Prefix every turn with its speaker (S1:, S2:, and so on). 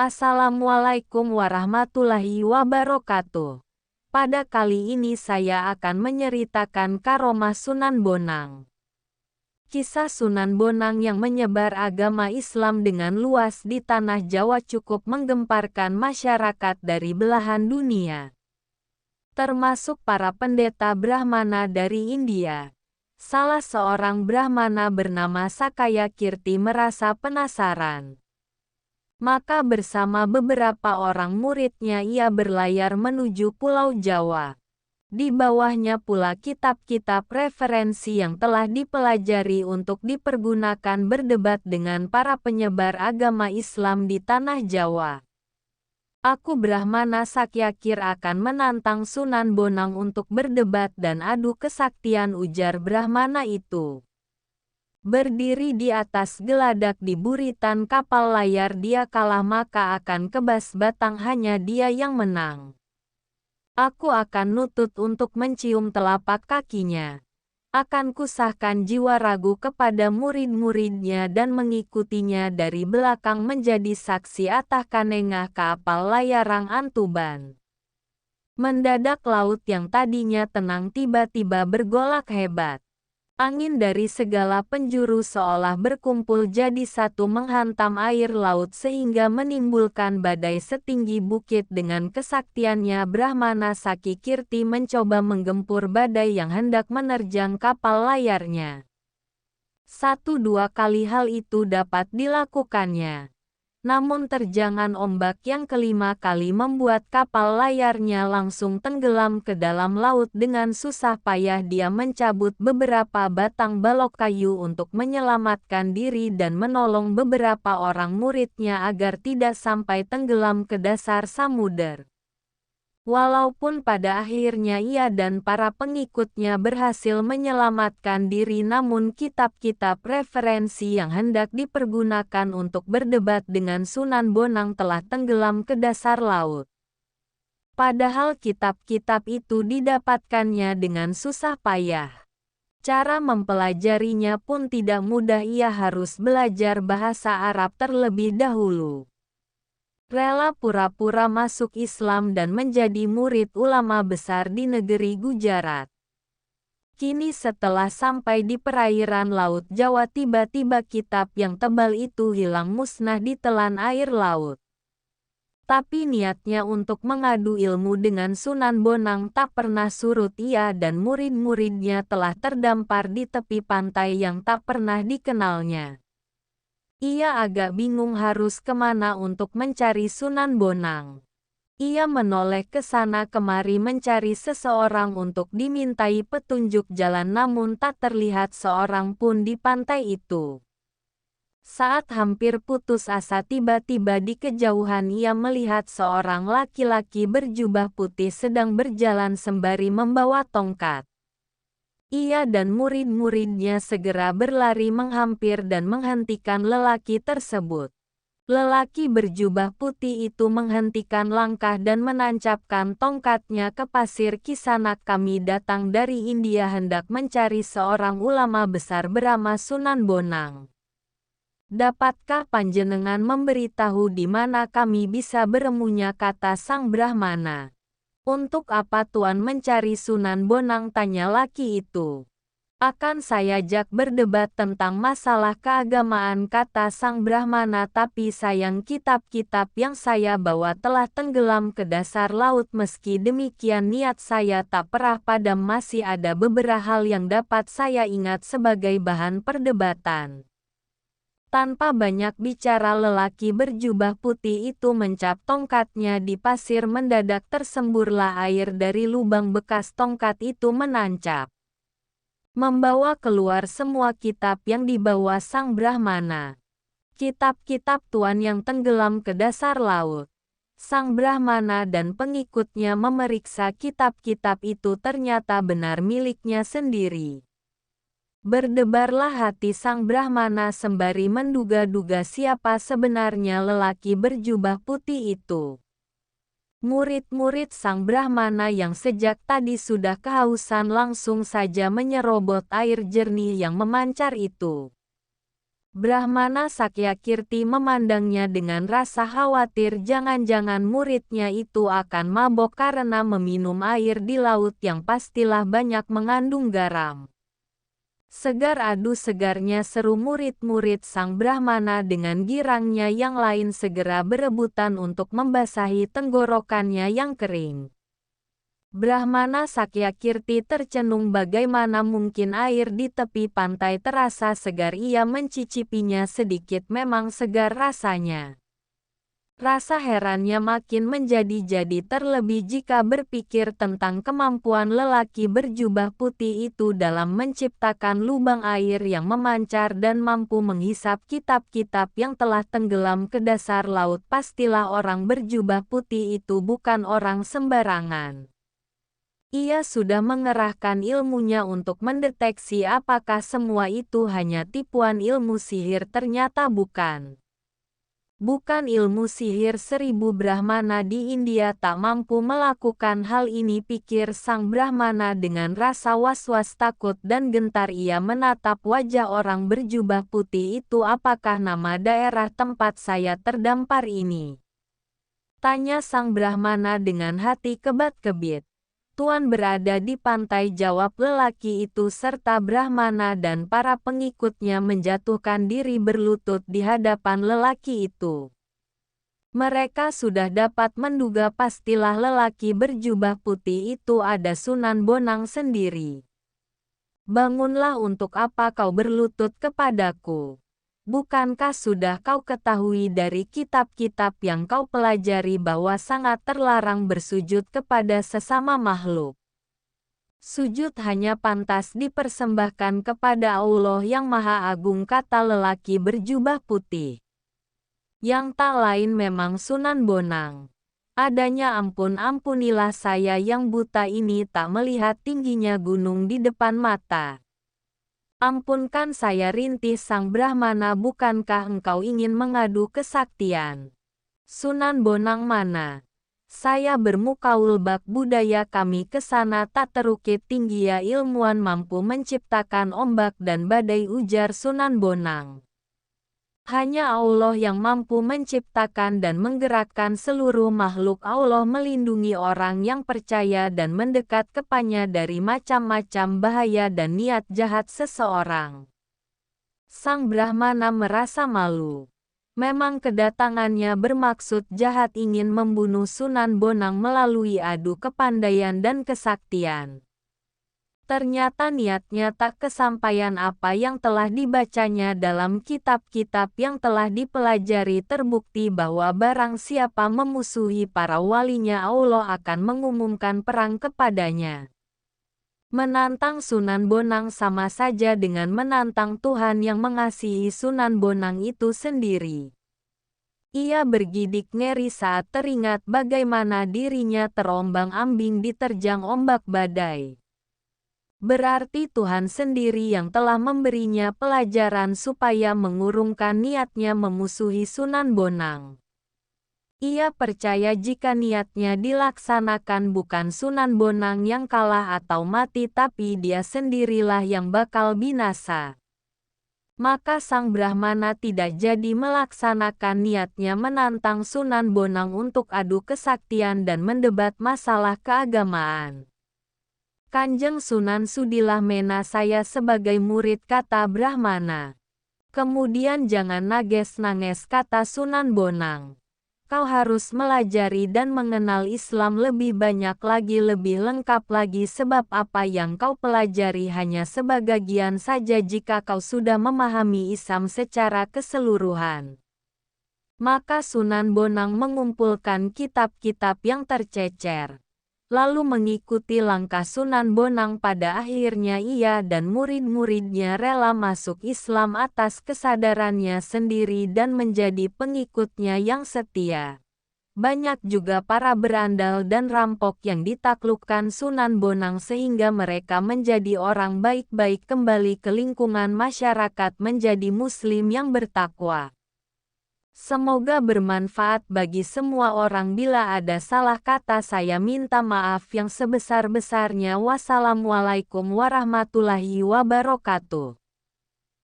S1: Assalamualaikum warahmatullahi wabarakatuh. Pada kali ini saya akan menceritakan karomah Sunan Bonang. Kisah Sunan Bonang yang menyebar agama Islam dengan luas di tanah Jawa cukup menggemparkan masyarakat dari belahan dunia, termasuk para pendeta Brahmana dari India. Salah seorang Brahmana bernama Sakaya Kirti merasa penasaran. Maka bersama beberapa orang muridnya ia berlayar menuju Pulau Jawa. Di bawahnya pula kitab-kitab referensi yang telah dipelajari untuk dipergunakan berdebat dengan para penyebar agama Islam di tanah Jawa. Aku Brahmana Sakyakir akan menantang Sunan Bonang untuk berdebat dan adu kesaktian, ujar Brahmana itu. Berdiri di atas geladak di buritan kapal layar dia kalah maka akan kebas batang hanya dia yang menang. Aku akan nutut untuk mencium telapak kakinya. Akan kusahkan jiwa ragu kepada murid-muridnya dan mengikutinya dari belakang menjadi saksi atah kanengah kapal layarang Antuban. Mendadak laut yang tadinya tenang tiba-tiba bergolak hebat. Angin dari segala penjuru seolah berkumpul jadi satu menghantam air laut sehingga menimbulkan badai setinggi bukit. Dengan kesaktiannya Brahmana Sakya Kirti mencoba menggempur badai yang hendak menerjang kapal layarnya. 1-2 kali hal itu dapat dilakukannya. Namun terjangan ombak yang kelima kali membuat kapal layarnya langsung tenggelam ke dalam laut. Dengan susah payah dia mencabut beberapa batang balok kayu untuk menyelamatkan diri dan menolong beberapa orang muridnya agar tidak sampai tenggelam ke dasar samudera. Walaupun pada akhirnya ia dan para pengikutnya berhasil menyelamatkan diri, namun kitab-kitab referensi yang hendak dipergunakan untuk berdebat dengan Sunan Bonang telah tenggelam ke dasar laut. Padahal kitab-kitab itu didapatkannya dengan susah payah. Cara mempelajarinya pun tidak mudah, ia harus belajar bahasa Arab terlebih dahulu. Rela pura-pura masuk Islam dan menjadi murid ulama besar di negeri Gujarat. Kini setelah sampai di perairan Laut Jawa tiba-tiba kitab yang tebal itu hilang musnah ditelan air laut. Tapi niatnya untuk mengadu ilmu dengan Sunan Bonang tak pernah surut. Ia dan murid-muridnya telah terdampar di tepi pantai yang tak pernah dikenalnya. Ia agak bingung harus kemana untuk mencari Sunan Bonang. Ia menoleh ke sana kemari mencari seseorang untuk dimintai petunjuk jalan, namun tak terlihat seorang pun di pantai itu. Saat hampir putus asa tiba-tiba di kejauhan ia melihat seorang laki-laki berjubah putih sedang berjalan sembari membawa tongkat. Ia dan murid-muridnya segera berlari menghampir dan menghentikan lelaki tersebut. Lelaki berjubah putih itu menghentikan langkah dan menancapkan tongkatnya ke pasir. Kisanak, kami datang dari India hendak mencari seorang ulama besar bernama Sunan Bonang. Dapatkah panjenengan memberitahu di mana kami bisa beremunya, kata sang Brahmana. Untuk apa Tuan mencari Sunan Bonang, tanya laki itu. Akan saya ajak berdebat tentang masalah keagamaan, kata sang Brahmana, tapi sayang kitab-kitab yang saya bawa telah tenggelam ke dasar laut. Meski demikian niat saya tak pernah padam, masih ada beberapa hal yang dapat saya ingat sebagai bahan perdebatan. Tanpa banyak bicara lelaki berjubah putih itu mencap tongkatnya di pasir. Mendadak tersemburlah air dari lubang bekas tongkat itu menancap, membawa keluar semua kitab yang dibawa sang Brahmana. Kitab-kitab Tuan yang tenggelam ke dasar laut. Sang Brahmana dan pengikutnya memeriksa kitab-kitab itu, ternyata benar miliknya sendiri. Berdebarlah hati sang Brahmana sembari menduga-duga siapa sebenarnya lelaki berjubah putih itu. Murid-murid sang Brahmana yang sejak tadi sudah kehausan langsung saja menyerobot air jernih yang memancar itu. Brahmana Sakyakirti memandangnya dengan rasa khawatir jangan-jangan muridnya itu akan mabok karena meminum air di laut yang pastilah banyak mengandung garam. Segar adu segarnya seru murid-murid sang Brahmana dengan girangnya yang lain segera berebutan untuk membasahi tenggorokannya yang kering. Brahmana Sakyakirti tercenung bagaimana mungkin air di tepi pantai terasa segar. Ia mencicipinya sedikit, memang segar rasanya. Rasa herannya makin menjadi-jadi terlebih jika berpikir tentang kemampuan lelaki berjubah putih itu dalam menciptakan lubang air yang memancar dan mampu menghisap kitab-kitab yang telah tenggelam ke dasar laut. Pastilah orang berjubah putih itu bukan orang sembarangan. Ia sudah mengerahkan ilmunya untuk mendeteksi apakah semua itu hanya tipuan ilmu sihir. Ternyata bukan. Bukan ilmu sihir. 1000 Brahmana di India tak mampu melakukan hal ini, pikir sang Brahmana dengan rasa was-was, takut dan gentar. Ia menatap wajah orang berjubah putih itu. Apakah nama daerah tempat saya terdampar ini? Tanya sang Brahmana dengan hati kebat-kebit. Tuan berada di pantai, jawab lelaki itu, serta Brahmana dan para pengikutnya menjatuhkan diri berlutut di hadapan lelaki itu. Mereka sudah dapat menduga pastilah lelaki berjubah putih itu ada Sunan Bonang sendiri. Bangunlah, untuk apa kau berlutut kepadaku? Bukankah sudah kau ketahui dari kitab-kitab yang kau pelajari bahwa sangat terlarang bersujud kepada sesama makhluk? Sujud hanya pantas dipersembahkan kepada Allah yang Maha Agung, kata lelaki berjubah putih. Yang tak lain memang Sunan Bonang. Adanya ampun-ampunilah saya yang buta ini tak melihat tingginya gunung di depan mata. Ampunkan saya, rintih sang Brahmana, bukankah engkau ingin mengadu kesaktian? Sunan Bonang mana? Saya bermukaul bak budaya kami ke sana tak terukit tinggi ya ilmuwan mampu menciptakan ombak dan badai, ujar Sunan Bonang. Hanya Allah yang mampu menciptakan dan menggerakkan seluruh makhluk. Allah melindungi orang yang percaya dan mendekat kepadanya dari macam-macam bahaya dan niat jahat seseorang. Sang Brahmana merasa malu. Memang kedatangannya bermaksud jahat, ingin membunuh Sunan Bonang melalui adu kepandaian dan kesaktian. Ternyata niatnya tak kesampaian. Apa yang telah dibacanya dalam kitab-kitab yang telah dipelajari terbukti bahwa barang siapa memusuhi para walinya, Allah akan mengumumkan perang kepadanya. Menantang Sunan Bonang sama saja dengan menantang Tuhan yang mengasihi Sunan Bonang itu sendiri. Ia bergidik ngeri saat teringat bagaimana dirinya terombang-ambing diterjang ombak badai. Berarti Tuhan sendiri yang telah memberinya pelajaran supaya mengurungkan niatnya memusuhi Sunan Bonang. Ia percaya jika niatnya dilaksanakan, bukan Sunan Bonang yang kalah atau mati, tapi dia sendirilah yang bakal binasa. Maka sang Brahmana tidak jadi melaksanakan niatnya menantang Sunan Bonang untuk adu kesaktian dan mendebat masalah keagamaan. Kanjeng Sunan, sudilah mena saya sebagai murid, kata Brahmana. Kemudian jangan nages-nages, kata Sunan Bonang. Kau harus melajari dan mengenal Islam lebih banyak lagi, lebih lengkap lagi, sebab apa yang kau pelajari hanya sebagian saja jika kau sudah memahami Islam secara keseluruhan. Maka Sunan Bonang mengumpulkan kitab-kitab yang tercecer, lalu mengikuti langkah Sunan Bonang. Pada akhirnya ia dan murid-muridnya rela masuk Islam atas kesadarannya sendiri dan menjadi pengikutnya yang setia. Banyak juga para berandal dan rampok yang ditaklukkan Sunan Bonang sehingga mereka menjadi orang baik-baik, kembali ke lingkungan masyarakat, menjadi muslim yang bertakwa. Semoga bermanfaat bagi semua orang. Bila ada salah kata saya minta maaf yang sebesar-besarnya. Wassalamualaikum warahmatullahi wabarakatuh.